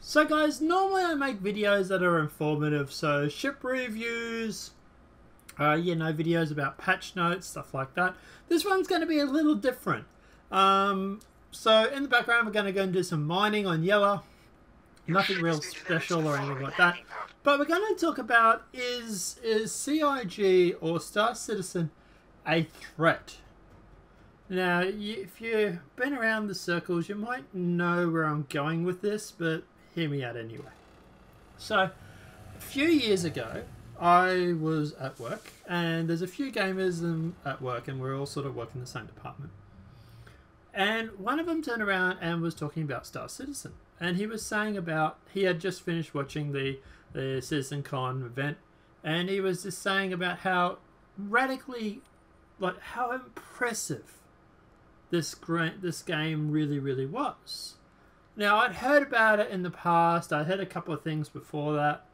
So guys, normally I make videos that are informative, so ship reviews, videos about patch notes, stuff like that. This one's going to be a little different. So in the background we're going to go and do some mining on Yellow. Nothing real special or anything like that. But we're going to talk about is CIG or Star Citizen a threat? Now, if you've been around the circles, you might know where I'm going with this, but hear me out anyway. So, a few years ago, I was at work, and there's a few gamers at work, and we're all sort of working in the same department. And one of them turned around and was talking about Star Citizen. And he was saying about, he had just finished watching the CitizenCon event, and he was just saying about how radically, how impressive this game really was. Now, I'd heard about it in the past. I heard a couple of things before that.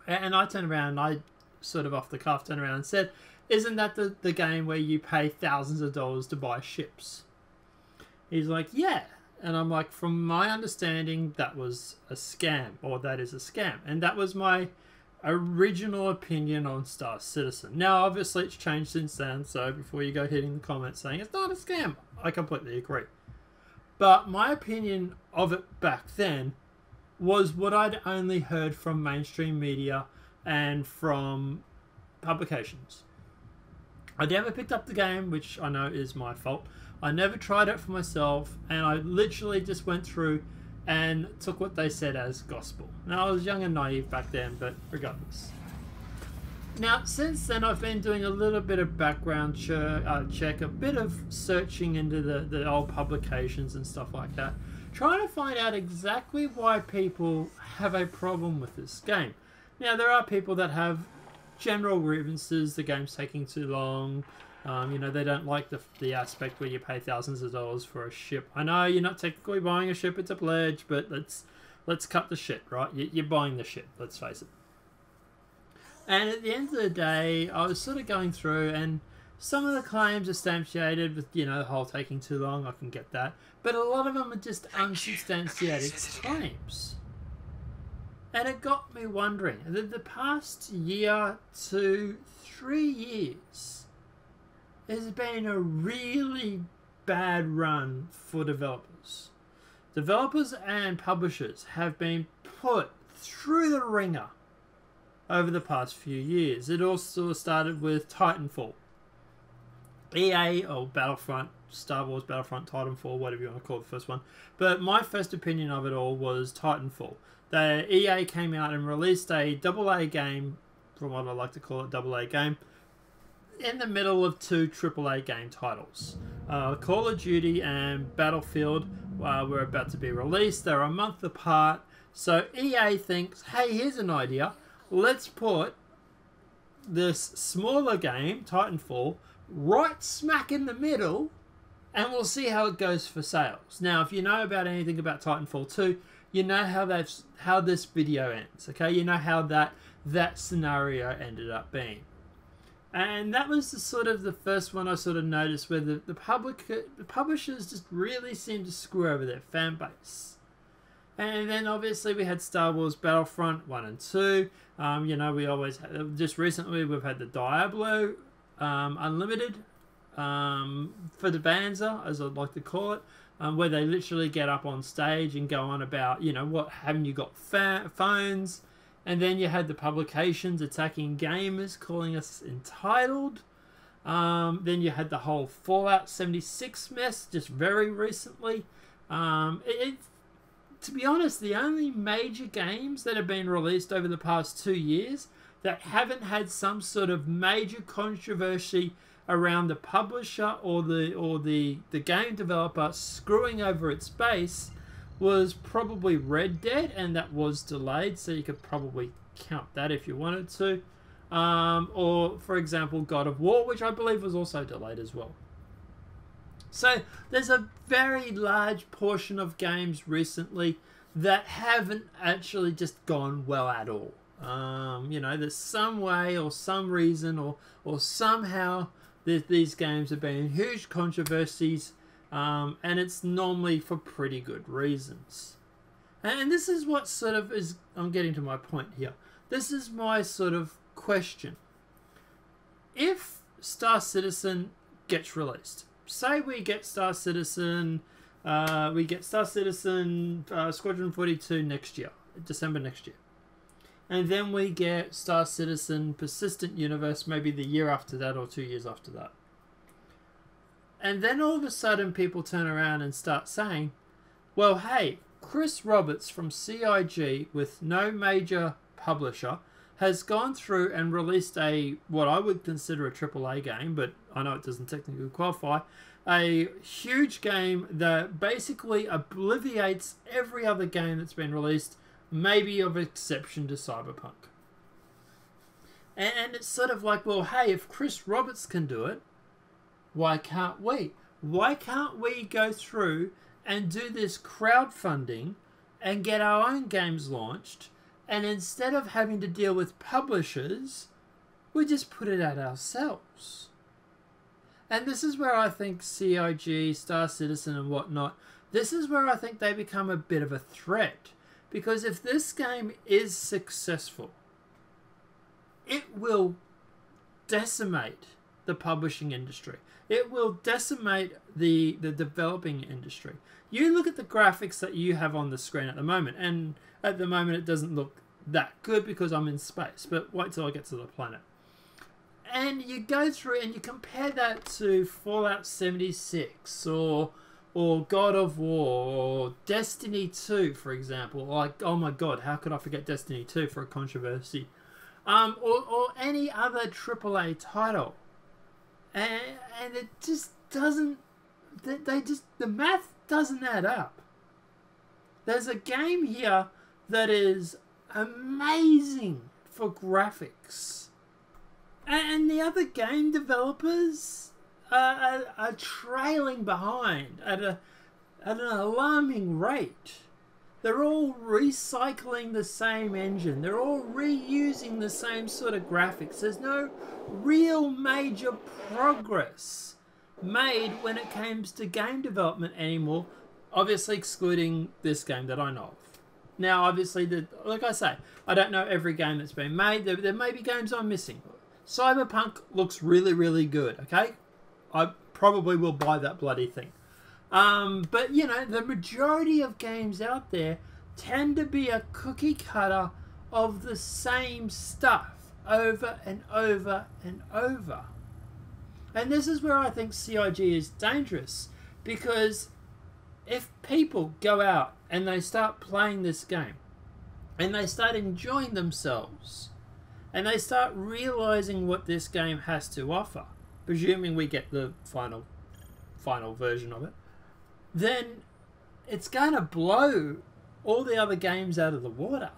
And I turned around and I sort of off the cuff turned around and said, isn't that the game where you pay thousands of dollars to buy ships? He's like, yeah. And I'm like, from my understanding, that was a scam, or that is a scam. And that was my original opinion on Star Citizen. Now, obviously, it's changed since then. So before you go hitting the comments saying it's not a scam, I completely agree. But my opinion of it back then was what I'd only heard from mainstream media and from publications. I never picked up the game, which I know is my fault. I never tried it for myself, and I literally just went through and took what they said as gospel. Now, I was young and naive back then, but regardless. Now, since then, I've been doing a little bit of background check, a bit of searching into the old publications and stuff like that, trying to find out exactly why people have a problem with this game. Now, there are people that have general grievances, the game's taking too long, they don't like the aspect where you pay thousands of dollars for a ship. I know you're not technically buying a ship, it's a pledge, but let's cut the shit, right? You're buying the ship, let's face it. And at the end of the day, I was sort of going through, and some of the claims are substantiated with, the whole taking too long, I can get that. But a lot of them are just unsubstantiated claims. And it got me wondering, the past year to 3 years has been a really bad run for developers. Developers and publishers have been put through the ringer over the past few years. It also started with Titanfall. EA, or Battlefront, Star Wars Battlefront, Titanfall, whatever you want to call the first one. But my first opinion of it all was Titanfall. The EA came out and released a AA game, from what I like to call it, AA game, in the middle of two AAA game titles. Call of Duty and Battlefield were about to be released. They're a month apart. So EA thinks, hey, here's an idea. Let's put this smaller game, Titanfall, right smack in the middle, and we'll see how it goes for sales. Now, if you know about anything about Titanfall 2, you know how this video ends, okay? You know how that scenario ended up being. And that was the first one I sort of noticed where the publishers just really seemed to screw over their fan base. And then obviously we had Star Wars Battlefront 1 and 2. We always had, just recently we've had the Diablo Unlimited for the Vanza, as I'd like to call it, where they literally get up on stage and go on about, what haven't you got phones? And then you had the publications attacking gamers, calling us entitled. Then you had the whole Fallout 76 mess just very recently. To be honest, the only major games that have been released over the past 2 years that haven't had some sort of major controversy around the publisher or the game developer screwing over its base was probably Red Dead, and that was delayed, so you could probably count that if you wanted to. Or, for example, God of War, which I believe was also delayed as well. So there's a very large portion of games recently that haven't actually just gone well at all. There's some way or some reason or somehow these games have been huge controversies, and it's normally for pretty good reasons. And this is what sort of is, I'm getting to my point here. This is my sort of question. If Star Citizen gets released, say we get Star Citizen Squadron 42 next year, December next year. And then we get Star Citizen Persistent Universe maybe the year after that or 2 years after that. And then all of a sudden people turn around and start saying, well, hey, Chris Roberts from CIG with no major publisher has gone through and released what I would consider a AAA game, but I know it doesn't technically qualify, a huge game that basically obliterates every other game that's been released, maybe of exception to Cyberpunk. And it's sort of like, well, hey, if Chris Roberts can do it, why can't we? Why can't we go through and do this crowdfunding and get our own games launched, and instead of having to deal with publishers, we just put it out ourselves? And this is where I think CIG, Star Citizen and whatnot, this is where I think they become a bit of a threat. Because if this game is successful, it will decimate the publishing industry. It will decimate the developing industry. You look at the graphics that you have on the screen at the moment, and at the moment it doesn't look that good because I'm in space, but wait till I get to the planet. And you go through and you compare that to Fallout 76 or God of War or Destiny 2, for example. Like, oh my god, how could I forget Destiny 2 for a controversy? Or any other AAA title. And it just doesn't... the math doesn't add up. There's a game here that is amazing for graphics. And the other game developers are trailing behind at an alarming rate. They're all recycling the same engine. They're all reusing the same sort of graphics. There's no real major progress made when it comes to game development anymore, obviously excluding this game that I know of. Now, obviously, like I say, I don't know every game that's been made. There may be games I'm missing. Cyberpunk looks really, really good, okay? I probably will buy that bloody thing. But, you know, the majority of games out there tend to be a cookie cutter of the same stuff over and over and over. And this is where I think CIG is dangerous, because if people go out and they start playing this game and they start enjoying themselves and they start realizing what this game has to offer, presuming we get the final version of it, then it's going to blow all the other games out of the water.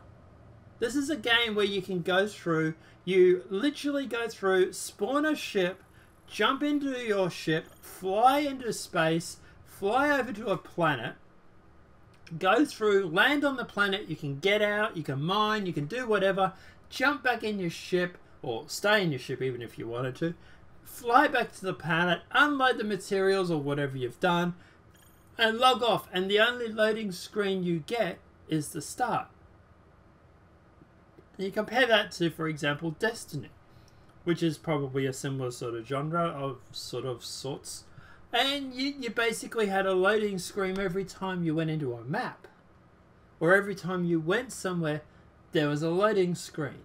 This is a game where you can go through, you literally go through, spawn a ship, jump into your ship, fly into space, fly over to a planet, go through, land on the planet, you can get out, you can mine, you can do whatever, jump back in your ship, or stay in your ship even if you wanted to, fly back to the planet, unload the materials or whatever you've done, and log off. And the only loading screen you get is the start. And you compare that to, for example, Destiny, which is probably a similar sort of genre of sorts. And you basically had a loading screen every time you went into a map. Or every time you went somewhere, there was a loading screen.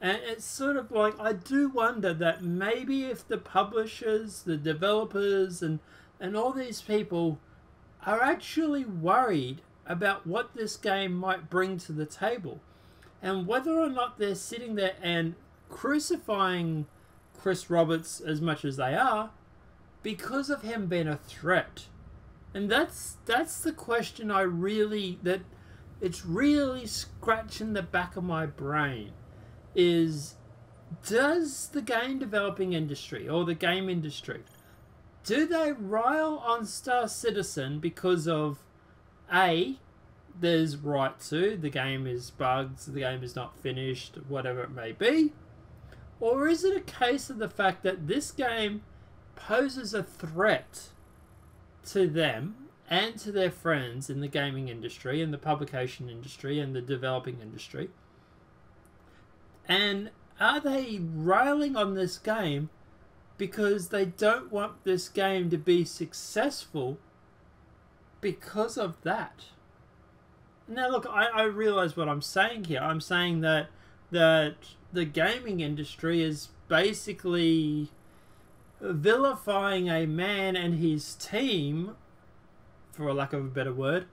And it's sort of like, I do wonder that maybe if the publishers, the developers, and all these people are actually worried about what this game might bring to the table, and whether or not they're sitting there and crucifying Chris Roberts as much as they are because of him being a threat. And that's the question it's really scratching the back of my brain, is does the game developing industry or the game industry, do they rile on Star Citizen because of A, there's right to, the game is bugged, the game is not finished, whatever it may be, or is it a case of the fact that this game poses a threat to them and to their friends in the gaming industry and the publication industry and the developing industry? And are they railing on this game because they don't want this game to be successful because of that? Now look, I realize what I'm saying here. I'm saying that the gaming industry is basically vilifying a man and his team, for lack of a better word,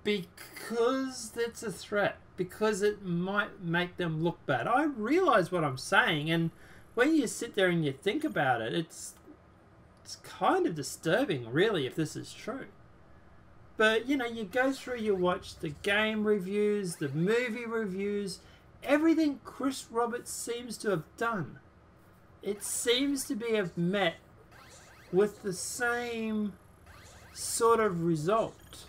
because it's a threat, because it might make them look bad. I realize what I'm saying, and when you sit there and you think about it, it's kind of disturbing, really, if this is true. But, you know, you go through, you watch the game reviews, the movie reviews, everything Chris Roberts seems to have done, it seems to be have met with the same sort of result.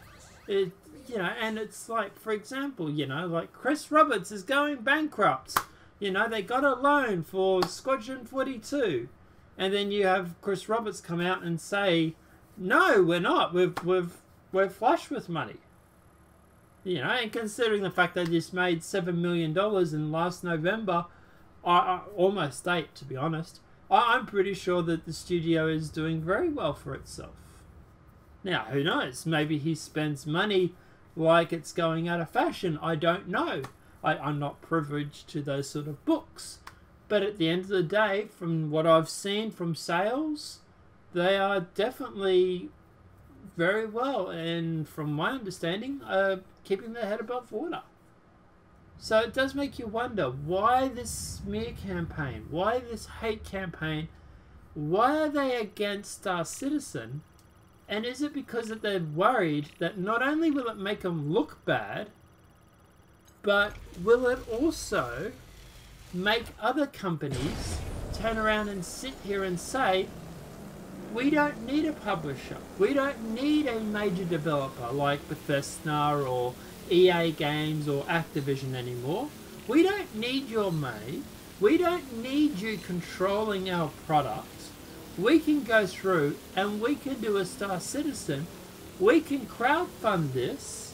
It, you know, and it's like, for example, you know, like Chris Roberts is going bankrupt. You know, they got a loan for Squadron 42, and then you have Chris Roberts come out and say, "No, we're not. We're flush with money." You know, and considering the fact they just made $7 million in last November, almost 8 to be honest, I'm pretty sure that the studio is doing very well for itself. Now, who knows? Maybe he spends money like it's going out of fashion. I don't know. I'm not privileged to those sort of books. But at the end of the day, from what I've seen from sales, they are definitely very well, and from my understanding, keeping their head above water. So it does make you wonder, why this smear campaign? Why this hate campaign? Why are they against Star Citizen? And is it because that they're worried that not only will it make them look bad, but will it also make other companies turn around and sit here and say, we don't need a publisher. We don't need a major developer like Bethesda or EA Games or Activision anymore. We don't need your money. We don't need you controlling our product. We can go through and we can do a Star Citizen. We can crowdfund this.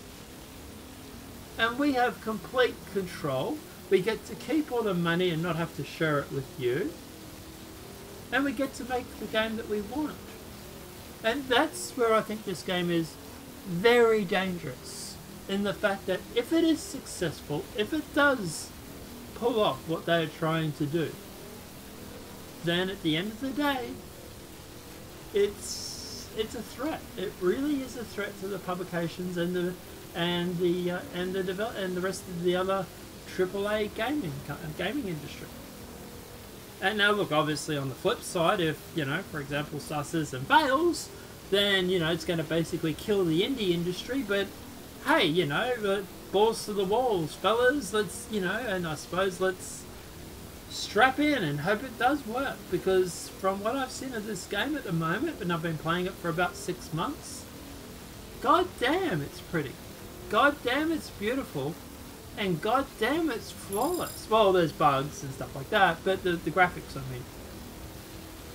And we have complete control. We get to keep all the money and not have to share it with you. And we get to make the game that we want. And that's where I think this game is very dangerous. In the fact that if it is successful, if it does pull off what they are trying to do, then at the end of the day, it's a threat. It really is a threat to the publications and the rest of the other AAA gaming industry. And now look, obviously on the flip side, if, you know, for example, Star Citizen fails, then, you know, it's going to basically kill the indie industry. But hey, you know, balls to the walls, fellas. Let's, you know, and I suppose let's strap in and hope it does work. Because from what I've seen of this game at the moment, and I've been playing it for about 6 months, god damn, it's pretty. God damn, it's beautiful. And god damn, it's flawless. Well, there's bugs and stuff like that, but the graphics, I mean.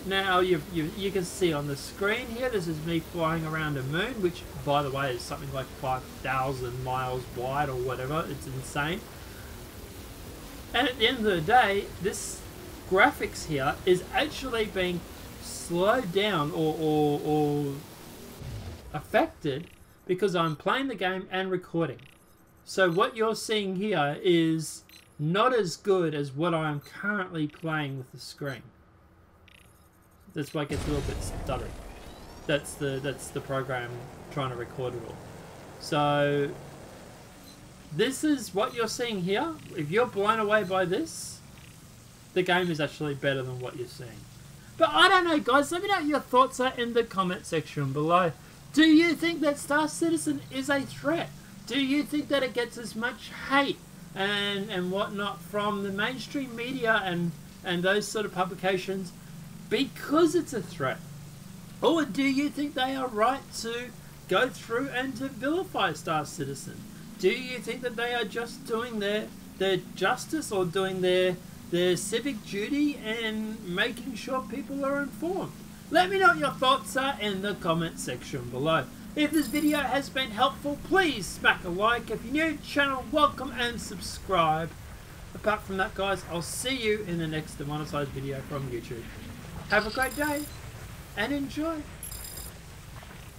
Now, you can see on the screen here, this is me flying around a moon, which, by the way, is something like 5,000 miles wide or whatever. It's insane. And at the end of the day, this graphics here is actually being slowed down or affected because I'm playing the game and recording. So what you're seeing here is not as good as what I'm currently playing with the screen. That's why it gets a little bit stuttery. That's the program trying to record it all. So this is what you're seeing here. If you're blown away by this, the game is actually better than what you're seeing. But I don't know, guys. Let me know what your thoughts are in the comment section below. Do you think that Star Citizen is a threat? Do you think that it gets as much hate and whatnot from the mainstream media and those sort of publications because it's a threat? Or do you think they are right to go through and to vilify Star Citizen? Do you think that they are just doing their justice or doing their civic duty and making sure people are informed? Let me know what your thoughts are in the comment section below. If this video has been helpful, please smack a like. If you're new to the channel, welcome and subscribe. Apart from that, guys, I'll see you in the next demonetized video from YouTube. Have a great day and enjoy.